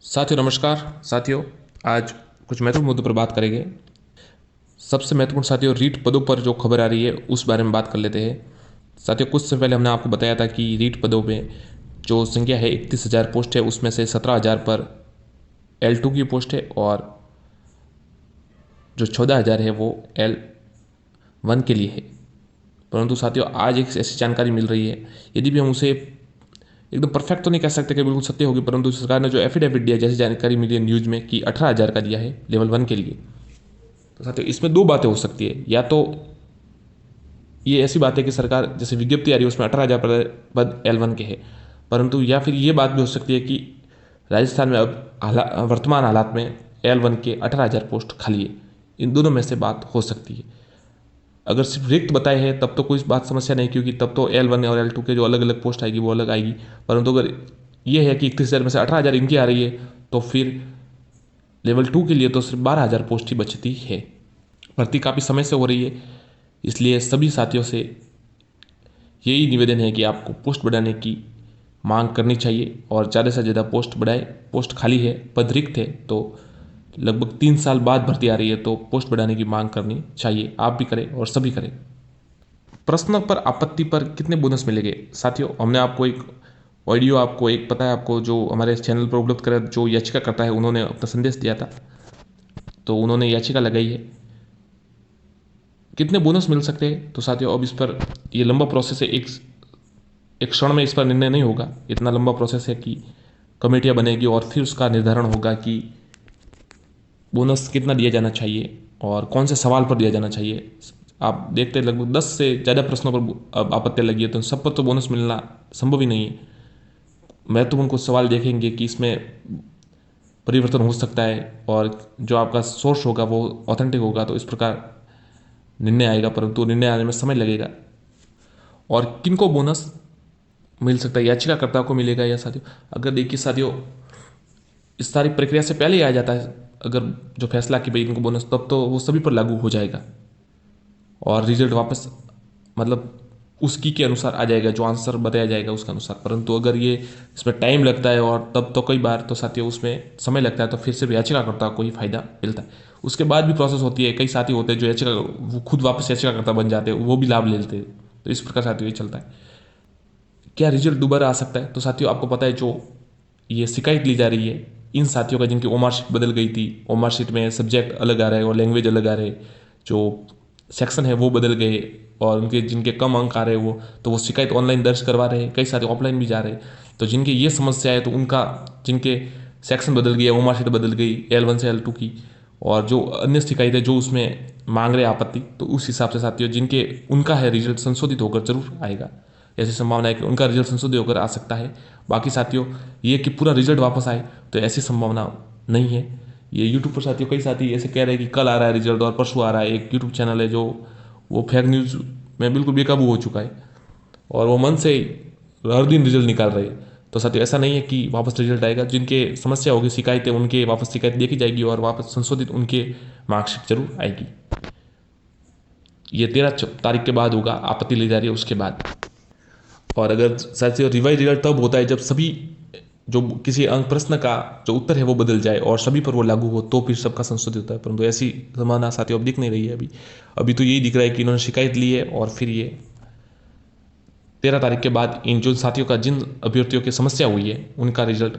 साथियों नमस्कार। साथियों आज कुछ महत्वपूर्ण मुद्दों पर बात करेंगे। सबसे महत्वपूर्ण साथियों रीट पदों पर जो खबर आ रही है उस बारे में बात कर लेते हैं। साथियों कुछ समय पहले हमने आपको बताया था कि रीट पदों में जो संख्या है 31,000 पोस्ट है, उसमें से 17,000 पर L2 की पोस्ट है और जो 14,000 है वो L1 के लिए है। परंतु साथियों आज एक ऐसी जानकारी मिल रही है, यदि भी हम उसे एकदम परफेक्ट तो नहीं कह सकते कि बिल्कुल सत्य होगी, परंतु सरकार ने जो एफिडेविट दिया, जैसी जानकारी मिली है न्यूज़ में कि 18,000 का दिया है लेवल 1 के लिए। तो साथियों इसमें दो बातें हो सकती है, या तो ये ऐसी बात है कि सरकार जैसे विज्ञप्ति आ रही है उसमें 18,000 पद L1 के हैं, परंतु या फिर ये बात भी हो सकती है कि राजस्थान में अब वर्तमान हालात में L1 के 18,000 पोस्ट खाली है। इन दोनों में से बात हो सकती है। अगर सिर्फ रिक्त बताए हैं तब तो कोई बात समस्या नहीं, क्योंकि तब तो L1 और L2 के जो अलग अलग पोस्ट आएगी वो अलग आएगी। परंतु अगर ये है कि 31,000 में से 18,000 इनकी आ रही है, तो फिर लेवल 2 के लिए तो सिर्फ 12,000 पोस्ट ही बचती है। भर्ती काफ़ी समय से हो रही है, इसलिए सभी साथियों से यही निवेदन है कि आपको पोस्ट बढ़ाने की मांग करनी चाहिए और ज़्यादा से ज़्यादा पोस्ट बढ़ाए। पोस्ट खाली है, पद रिक्त है, तो लगभग 3 साल बाद भर्ती आ रही है, तो पोस्ट बढ़ाने की मांग करनी चाहिए। आप भी करें और सभी करें। प्रश्न पर आपत्ति पर कितने बोनस मिलेंगे? साथियों हमने आपको एक ऑडियो आपको एक पता है, आपको जो हमारे चैनल पर उपलब्ध करा, जो याचिका करता है उन्होंने अपना संदेश दिया था, तो उन्होंने याचिका लगाई है। कितने बोनस मिल सकते हैं? तो साथियों अब इस पर ये लंबा प्रोसेस है, एक एक क्षण में इस पर निर्णय नहीं होगा। इतना लंबा प्रोसेस है कि कमेटियाँ बनेगी और फिर उसका निर्धारण होगा कि बोनस कितना दिया जाना चाहिए और कौन से सवाल पर दिया जाना चाहिए। आप देखते हैं लगभग 10 से ज़्यादा प्रश्नों पर अब आपत्तियाँ लगी है, तो सब पर तो बोनस मिलना संभव ही नहीं है। महत्वपूर्ण कुछ सवाल देखेंगे कि इसमें परिवर्तन हो सकता है और जो आपका सोर्स होगा वो ऑथेंटिक होगा, तो इस प्रकार निर्णय आएगा, परंतु निर्णय आने में समय लगेगा। और किनको बोनस मिल सकता है? याचिकाकर्ता को मिलेगा या साथियों? अगर देखिए साथियों, इस सारी प्रक्रिया से पहले ही आ जाता है अगर जो फैसला कि भाई इनको बोनस, तब तो वो सभी पर लागू हो जाएगा और रिजल्ट वापस मतलब उसकी के अनुसार आ जाएगा, जो आंसर बताया जाएगा उसके अनुसार। परंतु अगर ये इसमें टाइम लगता है और तब तो कई बार तो साथियों उसमें समय लगता है, तो फिर सिर्फ याचिकाकर्ता को ही फायदा मिलता है। उसके बाद भी प्रोसेस होती है, कई साथी होते हैं जो याचिका वो खुद वापस याचिकाकर्ता बन जाते हैं, वो भी लाभ ले लेते हैं। तो इस प्रकार साथियों ये चलता है। क्या रिजल्ट दोबारा आ सकता है? तो साथियों आपको पता है जो ये शिकायत ली जा रही है इन साथियों का जिनकी ओमार शीट बदल गई थी, ओमार शीट में सब्जेक्ट अलग आ रहा है और लैंग्वेज अलग आ रहे, जो सेक्शन है वो बदल गए और उनके जिनके कम अंक आ रहे वो, तो वो शिकायत ऑनलाइन दर्ज करवा रहे हैं, कई सारे ऑफलाइन भी जा रहे हैं। तो जिनकी ये समस्या है, तो उनका जिनके सेक्शन बदल गया, ओमार शीट बदल गई L1 से L2 की, और जो अन्य शिकायत है जो उसमें मांग रहे आपत्ति, तो उस हिसाब से साथियों जिनके उनका है रिजल्ट संशोधित होकर जरूर आएगा। ऐसी संभावना है कि उनका रिजल्ट संशोधित होकर आ सकता है। बाकी साथियों ये कि पूरा रिजल्ट वापस आए तो ऐसी संभावना नहीं है। ये यूट्यूब पर साथियों कई साथी ऐसे कह रहे हैं कि कल आ रहा है रिजल्ट और परसों आ रहा है। एक यूट्यूब चैनल है जो वो फेक न्यूज़ में बिल्कुल बेकाबू हो चुका है और वो मन से हर दिन रिजल्ट निकाल रहे हैं। तो साथियों ऐसा नहीं है कि वापस रिजल्ट आएगा। जिनके समस्या होगी, शिकायतें, उनके वापस शिकायत देखी जाएगी और वापस संशोधित उनके मार्कशीट जरूर आएगी। ये 13 तारीख के बाद होगा, आपत्ति ली जा रही है उसके बाद। और अगर साथियों रिवाइज रिजल्ट तब होता है जब सभी जो किसी अंक प्रश्न का जो उत्तर है वो बदल जाए और सभी पर वो लागू हो, तो फिर सबका संशोधित होता है। परंतु ऐसी संभावना साथियों अब दिख नहीं रही है। अभी अभी तो यही दिख रहा है कि इन्होंने शिकायत ली है और फिर ये 13 तारीख के बाद इन जो साथियों का जिन अभ्यर्थियों की समस्या हुई है उनका रिजल्ट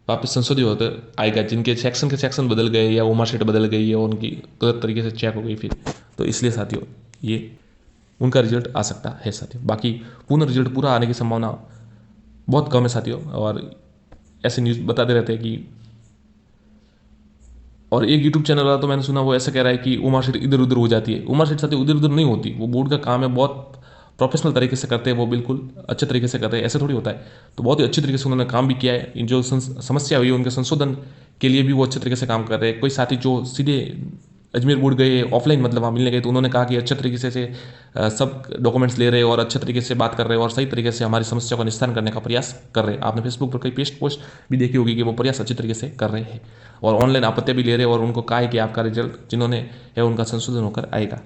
वापस संशोधित होकर आएगा, जिनके सेक्शन के सेक्शन बदल गए या ओमार शीट बदल गई है और उनकी गलत तरीके से चेक हो गई फिर, तो इसलिए साथियों ये उनका रिजल्ट आ सकता है साथियों। बाकी पूर्ण रिजल्ट पूरा आने की संभावना बहुत कम है साथियों। और ऐसे न्यूज़ बताते रहते हैं कि, और एक यूट्यूब चैनल वाला तो मैंने सुना वो ऐसा कह रहा है कि उमार शीट इधर उधर हो जाती है। उमार शीट साथियों इधर उधर नहीं होती, वो बोर्ड का काम है, बहुत प्रोफेशनल तरीके से करते हैं, वो बिल्कुल अच्छे तरीके से करते हैं, ऐसे थोड़ी होता है। तो बहुत ही अच्छे तरीके से उन्होंने काम भी किया है। इन जो समस्या हुई है उनके संशोधन के लिए भी वो अच्छे तरीके से काम कर रहे हैं। कोई साथी जो सीधे अजमेर बोर्ड गए ऑफलाइन, मतलब वहाँ मिलने गए, तो उन्होंने कहा कि अच्छे तरीके से सब डॉक्यूमेंट्स ले रहे हैं और अच्छे तरीके से बात कर रहे हैं और सही तरीके से हमारी समस्या का निस्तारण करने का प्रयास कर रहे हैं। आपने फेसबुक पर कई पोस्ट भी देखी होगी कि वो प्रयास अच्छे तरीके से कर रहे हैं और ऑनलाइन आपत्तियाँ भी ले रहे हैं और उनको कहा है कि आपका रिजल्ट जिन्होंने है उनका संशोधन होकर आएगा।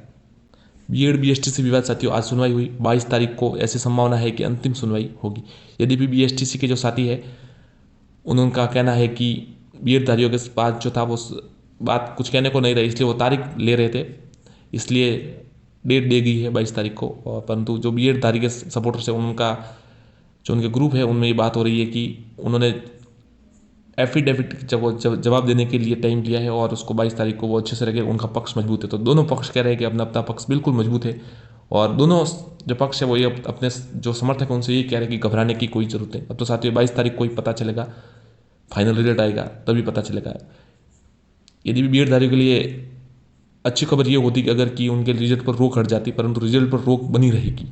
बीएड बीएसटीसी विवाद साथियों आज सुनवाई हुई 22 तारीख को। ऐसी संभावना है कि अंतिम सुनवाई होगी। यदि भी बीएसटीसी के जो साथी है उनका कहना है कि बीएड धारियों के पास जो था वो बात कुछ कहने को नहीं रही, इसलिए वो तारीख ले रहे थे, इसलिए डेट दे गई है 22 तारीख को। और परंतु जो बीएड धारी के सपोर्टर्स हैं उनका जो उनके ग्रुप है उनमें ये बात हो रही है कि उन्होंने एफिडेविट जवाब देने के लिए टाइम लिया है और उसको 22 तारीख को वो अच्छे से रखे, उनका पक्ष मजबूत है। तो दोनों पक्ष कह रहे हैं कि अपना अपना पक्ष बिल्कुल मजबूत है, और दोनों जो पक्ष है वो ये अपने जो समर्थक हैं उनसे ये कह रहे हैं कि घबराने की कोई ज़रूरत नहीं। अब तो साथियों 22 तारीख को ही पता चलेगा, फाइनल रिजल्ट आएगा तभी पता चलेगा। यदि भी बीएड धारियों के लिए अच्छी खबर ये होती कि अगर कि उनके रिजल्ट पर रोक हट जाती, परंतु रिजल्ट पर रोक बनी रहेगी।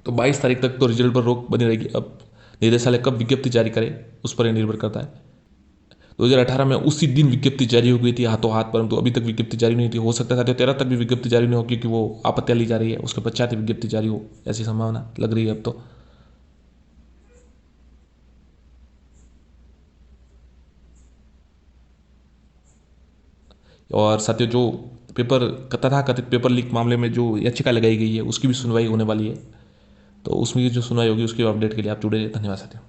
तो 22 तारीख तक तो रिजल्ट पर रोक बनी रहेगी। अब निदेशालय कब विज्ञप्ति जारी करे उस पर निर्भर करता है। 2018 में उसी दिन विज्ञप्ति जारी हो गई थी हाथों हाथ, परंतु अभी तक विज्ञप्ति जारी नहीं थी। हो सकता था 13 तक भी विज्ञप्ति जारी नहीं हो, क्योंकि वो आपत्तियां ली जा रही है, उसके पश्चात ही विज्ञप्ति जारी हो, ऐसी संभावना लग रही है अब तो। और साथियों जो पेपर तथाकथित पेपर लीक मामले में जो याचिका लगाई गई है उसकी भी सुनवाई होने वाली है, तो उसमें जो सुनवाई होगी उसके अपडेट के लिए आप जुड़े रहिए। धन्यवाद साथियों।